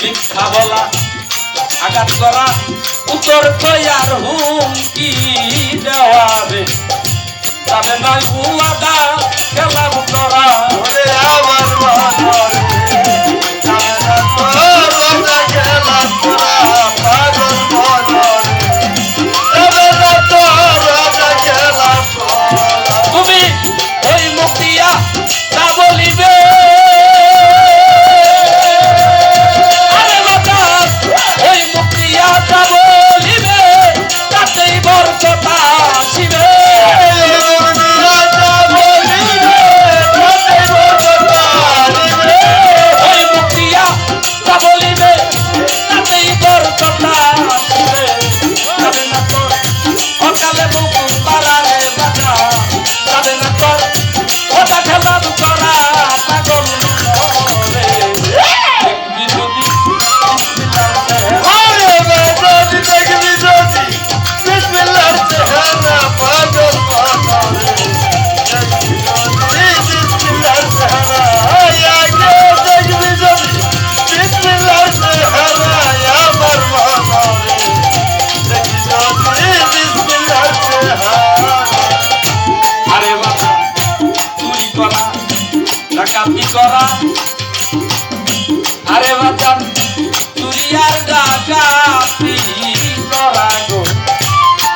মিথ্যা বলা আঘাত করা উত্তর তৈয়ার হুমকি দেওয়ারে তবে নয় উয়াদা খেলাম করা আমার তুমি ওই মুক্তিয়া তা বলিবে ওই মুক্তিয়া তা বলিবে তাতেই বরকতা আসিবে ওই মুক্তিয়া তা বলিবে তাতেই বরকতা আসিবে তবে না তো অকালে মুখ পারারে বাজা তবে না তো ওটা খেলা করা পাগল করে দেখবি যদি আরে বাবা চুরি করা ডাকাতি করা আরে বাবা চুরি আর ডাকাতি করা গো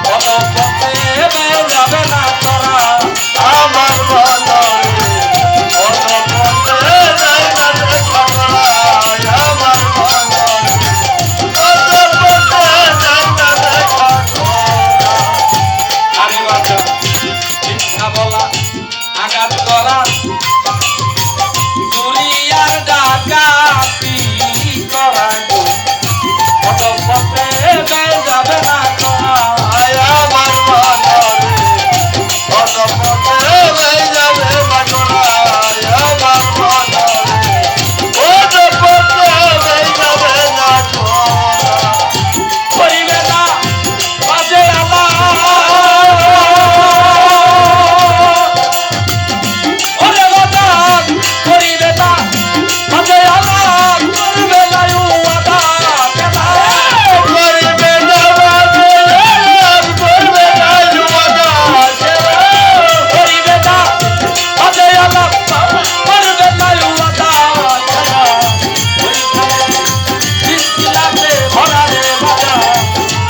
কত পথে যাবে না করা আমার বলো কত পথে যায় না করা আমার বলো কত পথে যায় না করা আরে বাবা মিথ্যা বলা আঘাত করা চুরি আর ডাকাতি করা গো কত পথে যাবে না করা আমার বলো কত পথে যাবে না করা আমার বলো কত পথে যাবে না করা করিবে না বাজে আমার ওরে বাজান করিবে না বাজে আমার করবে না উয়াদা কেনা করিবে না বাজে করবে না উয়াদা কেনা করিবে না বাজে আমার করবে না উয়াদা কেনা বিসমিল্লাতে ভরা রে বাজা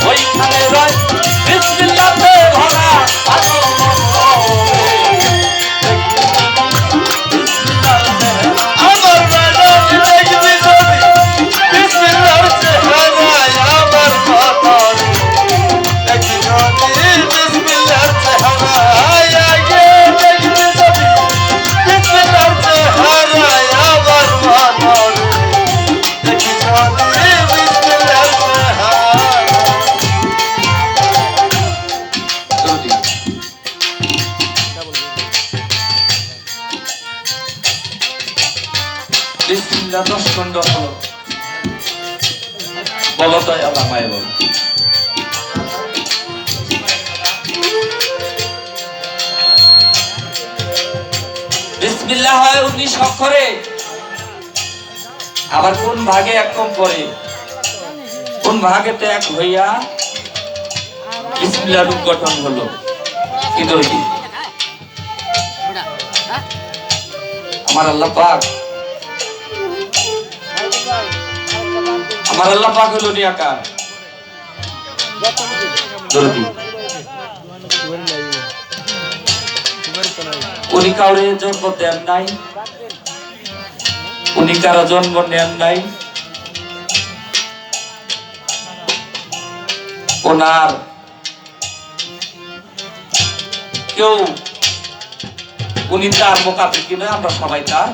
ওইখানে রয় বিসমিল্লাতে ভরা পাগল আমার বাজা দেখবি যদি বিসমিল্লাতে ভরা আমার বাবা দেখবি যদি বিসমিল্লাতে ভরা আগে দেখবি যদি বিসমিল্লাতে ভরা আমার বাবা দেখবি যদি বিসমিল্লাতে ভরা বিসমিল্লাহ 10 খণ্ড হলো বলো তাই আল্লাহ মায়ে বলো বিসমিল্লাহ হয় 19 অক্ষরে আবার কোন ভাগে এক কম করে কোন ভাগেতে এক হইয়া বিসমিল্লাহ রূপ গঠন হলো কি দইটি আমার আল্লাহ পাক হলো নিয়াকার দরদি উনি কাউরে জন্ম দেন নাই উনি কারো জন্ম নেন নাই ওনার কেউ উনি তার মোকাবিক কিনা আমরা সবাই তার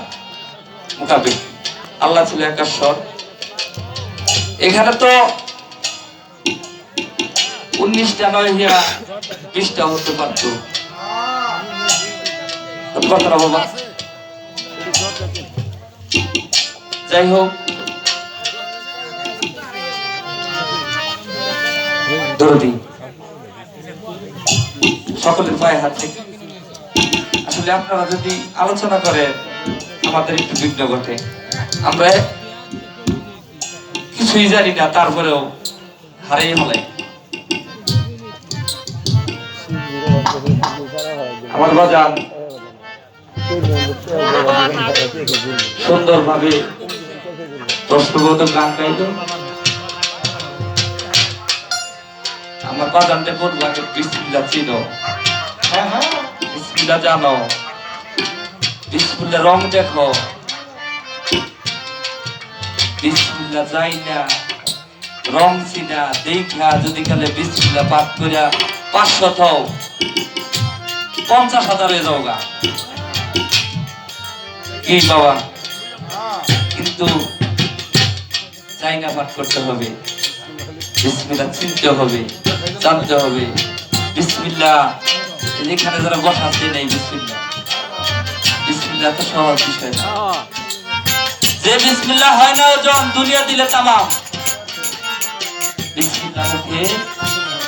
মোকাবিক আল্লাহ ছিল একাশ্বর এখানে তো 19টা নয় 20টা হতে পারতো বাবা যাই হোক দরদি সকলের পায়ে হাত থেকে আসলে আপনারা যদি আলোচনা করে আমাদের একটু বিঘ্ন ঘটে, আমরা কিছুই জানি না, তারপরেও হারিয়ে হলাই। আমার বাজান সুন্দরভাবে প্রশ্নবোধক গান গাইল। আমার বাজানটা বলবো আগে বিসমিল্লাহ চিনো, বিসমিল্লাহ জানো, বিসমিল্লাহ রং দেখো, বিসমিল্লাহ যাই না রং চিনা দেখা যদি কালে বিসমিল্লাহ পাঠ করিয়া 500 হও 50,000 হয়ে যাও গা কি বাবা, কিন্তু যাই না পাঠ করতে হবে, বিসমিল্লাহ চিনতে হবে, জানতে হবে। বিসমিল্লাহ যেখানে যারা বসা আছে নাই, বিসমিল্লাহ বিসমিল্লাহ তো সহজ বিষয় না। যে বিসমিল্লাহ হয় না ওজন দুনিয়া দিলে তামাম। বিসমিল্লাহকে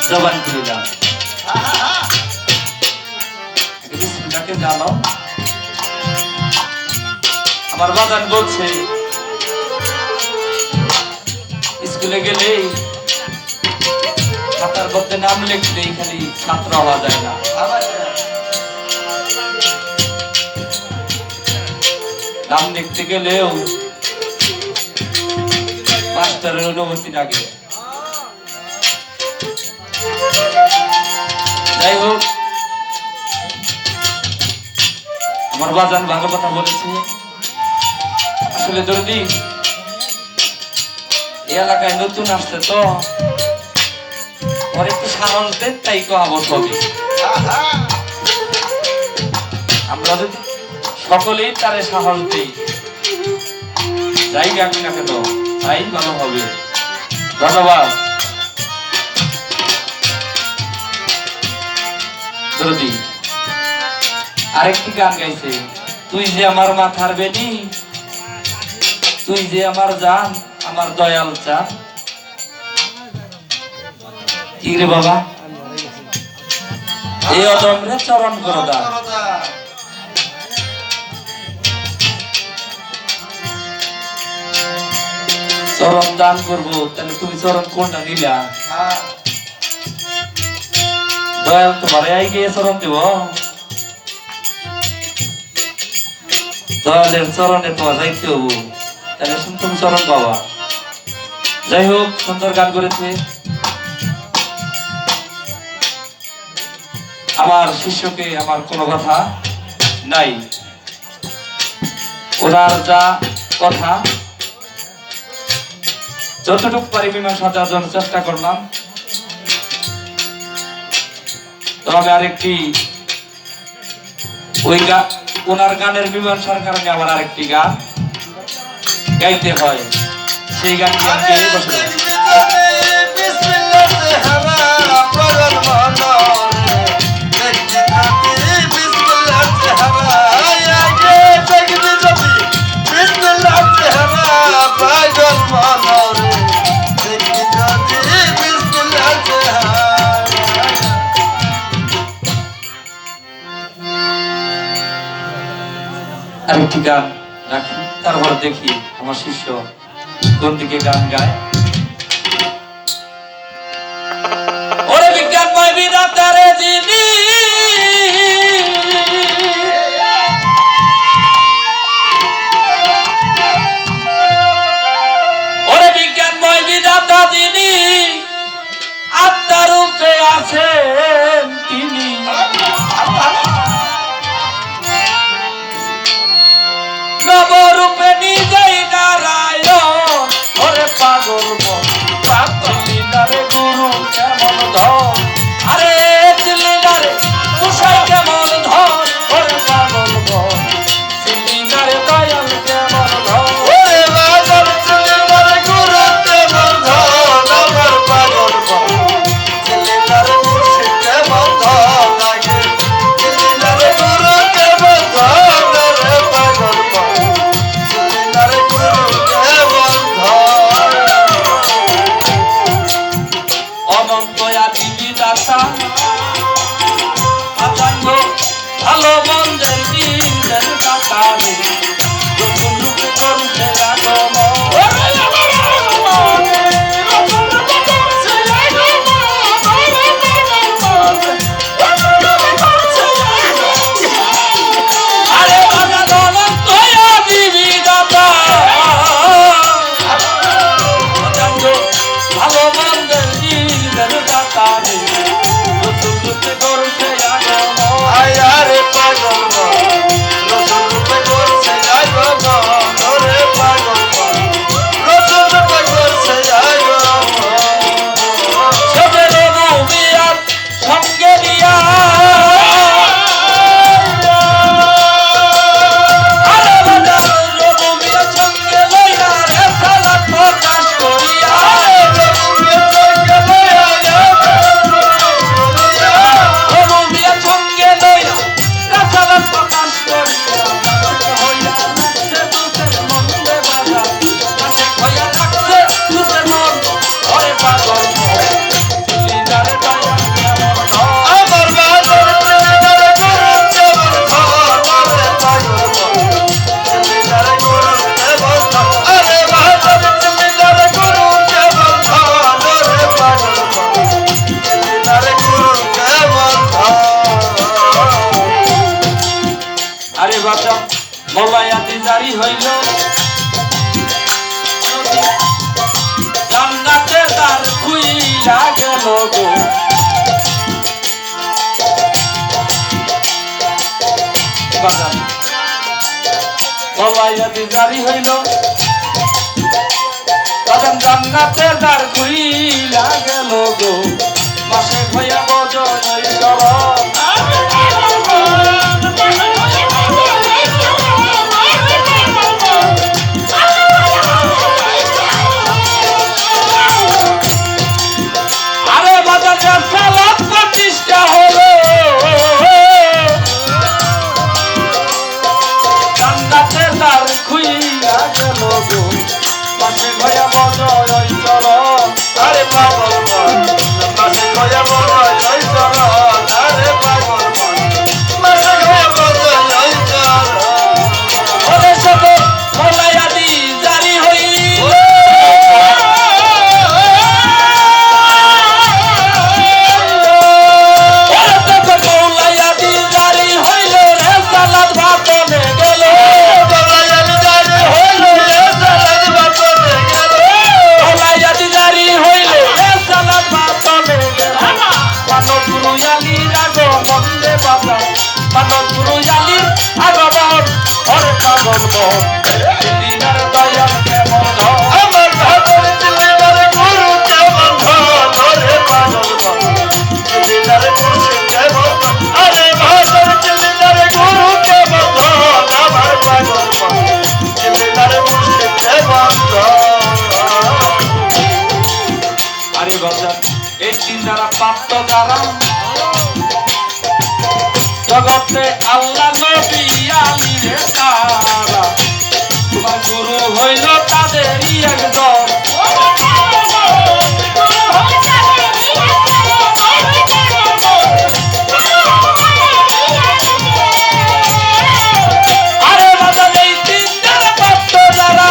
জবান করে দাও, বিসমিল্লাহকে জানো। আমার বাজান বলছে স্কুলে গেলে খাতার মধ্যে নাম লিখলেই খালি ছাত্র হওয়া যায় না, নাম লিখতে গেলেও মাস্টারের অনুমতি লাগে। যাই হোক, আমার বাজান ভালো কথা বলেছে। আসলে যদি এই এলাকায় নতুন আসছে তো ওর একটু সাহস দেন, তাই কহাবো ছবি। আমরা যদি সকলেই তারে সাহস দিই, যাই গাবি না কেন তাই ভালো হবে। ধন্যবাদ। দরদি আরেকটি গান গাইছে, তুই যে আমার মাথার বেনি, তুই যে আমার জান, আমার দয়াল চান। কি রে বাবা, এই অদমরে চরণ করো দা। চরণ দান করবো, তাহলে তুমি চরণ কোনটা নিলা? দয়াল তোমার এই গিয়ে চরণ দেব, দয়ালের চরণে তোমার যাইতে হবো, তাহলে তুমি চরণ পাবা। যাই হোক, সুন্দর গান করেছে আমার শিষ্যকে, আমার কোনো কথা নাই, ওনার যা কথা যতটুকু পারি মীমাংসা দেওয়ার জন্য চেষ্টা করলাম। তবে আরেকটি ওই ওনার গানের মীমাংসার কারণে আমার আরেকটি গান গাইতে হয়, সেই গানটি আমি গেয়ে বসে। আরেকটি গান রাখি, তারপর দেখি আমার শিষ্য কোন দিকে গান গায়। ওরে বিজ্ঞানময় বিধাতারে যিনি, ওরে বিজ্ঞানময় বিধাতা যিনি, আত্মারূপে আছেন তিনি, নবরূপে নিজেই নারায়ণ। ওরে পাগল পাগল লীলারে গুরু কেমন ধন, আরে লীলারে অনন্ত আদি বিধাতা আজাঙ্গ ভালো মন্দের দিনের দাতা রে রসুল রূপে করছে আগমন আরে বাজান অনন্ত আদি বিধাতা আজাঙ্গ ভালো মন্দের দিনের দাতা রে রসুল রূপে করছে আগমন আয়ারে পাগল রসুল রূপে করছে আগমন ওরে পাগল রসুল রূপে করছে আগমন সবের নবিয়ার সঙ্গে নিয়া আরে বাজার নবিয়ার সঙ্গে লইয়া রে সালাত প্রকাশ করিয়া নবিয়ার সঙ্গে লইয়া রে সালাত প্রকাশ করিয়া হইয়া রাখছে দুধের মন্দে বাজার কাছে হইয়া রাখছে দুধের মন ওরে পাগল চিলিদার দয়া কেমন আমার বাজার চিলিদার গুরু কেমন ওরে পাগল চিলিদার গুরু কেমন আরে বাজার চিলিদার গুরু কেমন ওরে পাগল চিলিদার গুরু কেমন আরে বাবা মৌলায়াতি জারি হইল জান্নাতে তার খুইলা গেল গো বাবা মৌলায়াতি জারি হইল বাজান জান্নাতে তার খুইলা গেল গো মাসে হইয়া বজয় চরণ আরে বাজার সালাত প্রতিষ্ঠা হলো জান্নাতে তার খুইলা গেল গো মাসে ভয়া বজয় চরণ আরে পাগল মাসে গয়া বড় জয় চরণ আরে পাগল মাসে গয়া বড় জয় চরণ ওরে সবে মৌলায়াদি জারি হই ওরে তখন মৌলায়াদি জারি হইল রে সালাত ভাতনে গেল বলায়ালি জারি হইল রে সালাত বাপনে গেল মৌলায়াদি জারি হইল রে সালাত ভাতনে গেল মানব গুরু আলীর আগমনে বাবা মানব গুরু আলীর আগমন ওরে পাগল মন দিদিনার দয়াল কেমন আমার ভাবর চিলিদার গুরু কেমন ধরে পাগল চিলিদার মুর্শিদ কেমন আরে ভাবর চিলিদার গুরু কেমন আমার পাগল চিলিদার মুর্শিদ কেমন আরে বাজার এই তিন দ্বারা প্রাপ্ত দ্বারা জগতে আল্লাহ নবী আলীর তারা তোমার গুরু হইল তাদেরই একজন আরে বাজার এই তিন দ্বারা প্রাপ্ত দ্বারা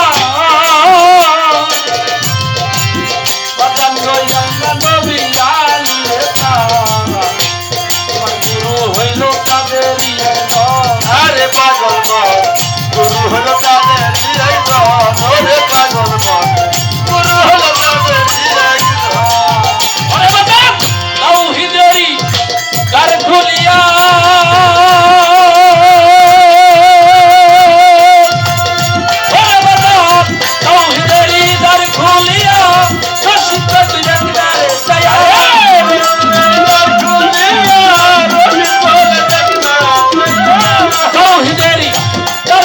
বাজার হইল নবী আলীর তারা তোমার গুরু হইল তাদেরই একজন আরে পাগল গুরু হলো তাদের ওরে পাগল গুরু হলো তাদের ওরে বাজার তাওহীদেরই দ্বার খুলিয়া ওরে বাজার তাওহীদেরই দ্বার খুলিয়া রশিদ তুই একবারে যায়া তাওহীদেরই দ্বার